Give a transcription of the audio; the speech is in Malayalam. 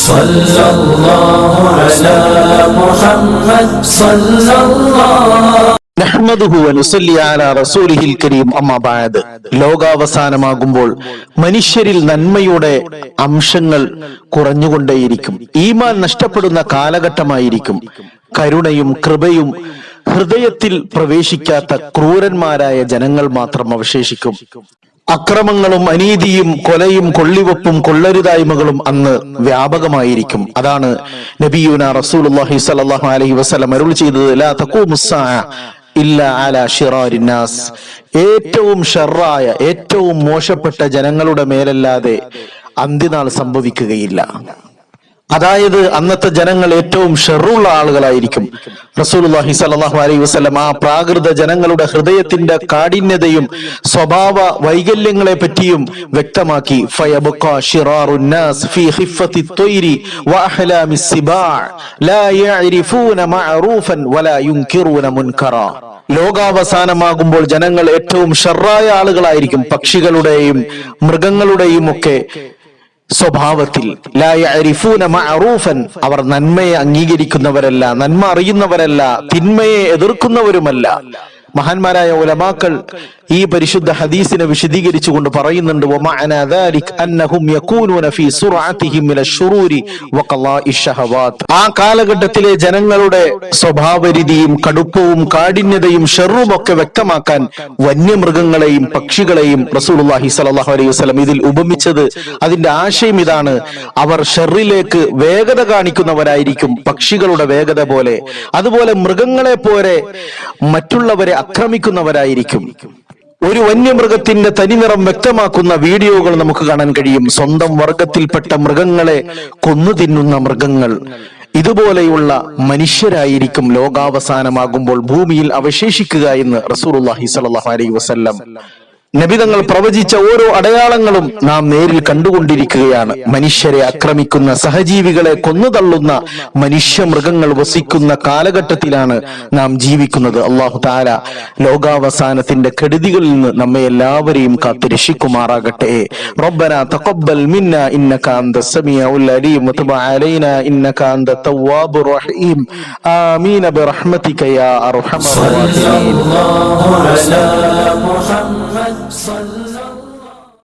സല്ലല്ലാഹു അലാ മുഹമ്മദ് സല്ലല്ലാഹു നഹ്മദുഹു വനുസല്ലി അലാ റസൂലിഹിൽ കരീം. അമ്മാ ബഅദ്. ലോകാവസാനമാകുമ്പോൾ മനുഷ്യരിൽ നന്മയുടെ അംശങ്ങൾ കുറഞ്ഞുകൊണ്ടേയിരിക്കും. ഈമാൻ നഷ്ടപ്പെടുന്ന കാലഘട്ടമായിരിക്കും. കരുണയും കൃപയും ഹൃദയത്തിൽ പ്രവേശിക്കാത്ത ക്രൂരന്മാരായ ജനങ്ങൾ മാത്രം അവശേഷിക്കും. അക്രമങ്ങളും അനീതിയും കൊലയും കൊള്ളിവെപ്പും കൊള്ളരുതായ്മകളും അന്ന് വ്യാപകമായിരിക്കും. അതാണ് നബിയുനാ റസൂലുള്ളാഹി സ്വല്ലല്ലാഹു അലൈഹി വസല്ലം അരുൾ ചെയ്തത്, ലാ തഖൂമുസ്സാഅ ഇല്ലാ അലാ ശിറാരിന്നാസ്. ഏറ്റവും ഷർറായ, ഏറ്റവും മോശപ്പെട്ട ജനങ്ങളുടെ മേലല്ലാതെ അന്ത്യനാൾ സംഭവിക്കുകയില്ല. അതായത് അന്നത്തെ ജനങ്ങൾ ഏറ്റവും ഷെറുള്ള ആളുകളായിരിക്കും. റസൂലുള്ളാഹി സ്വല്ലല്ലാഹു അലൈഹി വസല്ലം ആ പ്രാകൃത ജനങ്ങളുടെ ഹൃദയത്തിന്റെ കാഠിന്യതയും സ്വഭാവ വൈകല്യങ്ങളെ പറ്റിയും വ്യക്തമാക്കി. ഫയബ്ഖാ ശിറാറുന്നാസ് ഫീ ഖിഫത്തി ത്വയ്രി വഅഹ്ലാമിസ് സിബാഅ ലാ യഅരിഫൂന മഅറൂഫൻ വലാ യുൻകിറൂന മുൻകറ. ലോകാവസാനമാകുമ്പോൾ ജനങ്ങൾ ഏറ്റവും ഷർറായ ആളുകളായിരിക്കും. പക്ഷികളുടെയും മൃഗങ്ങളുടെയും ഒക്കെ സ്വഭാവത്തിൽ. ലാ യഅരിഫൂന മഅറൂഫൻ, അവർ നന്മയെ അംഗീകരിക്കുന്നവരല്ല, നന്മ അറിയുന്നവരല്ല, തിന്മയെ എതിർക്കുന്നവരുമല്ല. മഹാന്മാരായ ഉലമാക്കൾ ഈ പരിശുദ്ധ ഹദീസിനെ വിശദീകരിച്ചുകൊണ്ട് പറയുന്നുണ്ട്, വമഅനാ ദാലിക അന്നഹും യകൂനൂന ഫീ സുർഅതിഹിം മിനശ് ശുറൂരി വഖളാഇശ് ശഹവാത്ത്. ആ കാലഘട്ടത്തിലെ ജനങ്ങളുടെ സ്വഭാവരീതിയും കടുപ്പവും കാഠിന്യതയും ഷർറും ഒക്കെ വ്യക്തമാക്കാൻ വന്യമൃഗങ്ങളെയും പക്ഷികളെയും റസൂലുള്ളാഹി സ്വല്ലല്ലാഹു അലൈഹി വസല്ലം ഇതിൽ ഉപമിച്ചത്. അതിന്റെ ആശയം ഇതാണ്, അവർ ഷർറിലേക്ക് വേഗത കാണിക്കുന്നവരായിരിക്കും, പക്ഷികളുടെ വേഗത പോലെ. അതുപോലെ മൃഗങ്ങളെ പോലെ മറ്റുള്ളവരെ ആക്രമിക്കുന്നവരായിരിക്കും. ഒരു വന്യമൃഗത്തിന്റെ തനിനിറം വ്യക്തമാക്കുന്ന വീഡിയോകൾ നമുക്ക് കാണാൻ കഴിയും. സ്വന്തം വർഗത്തിൽപ്പെട്ട മൃഗങ്ങളെ കൊന്നു തിന്നുന്ന മൃഗങ്ങൾ. ഇതുപോലെയുള്ള മനുഷ്യരായിരിക്കും ലോകാവസാനമാകുമ്പോൾ ഭൂമിയിൽ അവശേഷിക്കുക എന്ന് റസൂലുള്ളാഹി സ്വല്ലല്ലാഹു അലൈഹി വസല്ലം നബിതങ്ങൾ പ്രവചിച്ച ഓരോ അടയാളങ്ങളും നാം നേരിൽ കണ്ടുകൊണ്ടിരിക്കുകയാണ്. മനുഷ്യരെ ആക്രമിക്കുന്ന, സഹജീവികളെ കൊന്നുതള്ളുന്ന മനുഷ്യ മൃഗങ്ങൾ വസിക്കുന്ന കാലഘട്ടത്തിലാണ് നാം ജീവിക്കുന്നത്. അല്ലാഹു തആല ലോകാവസാനത്തിന്റെ കെടുതികളിൽ നിന്ന് നമ്മെ എല്ലാവരെയും കാത്തു രക്ഷിക്കുമാറാകട്ടെ. റബ്ബനാ തഖബ്ബൽ മിന്നാ ഇന്നക അൻതസ് സമീഉൽ അലീം വതുബ് അലൈനാ ഇന്നക അൻതത് തവ്വാബുർ റഹീം. ആമീൻ ബിറഹ്മതിക യാ അർഹമർ റഹീം. സല്ലല്ലാഹു അലാ മുഹമ്മദ്.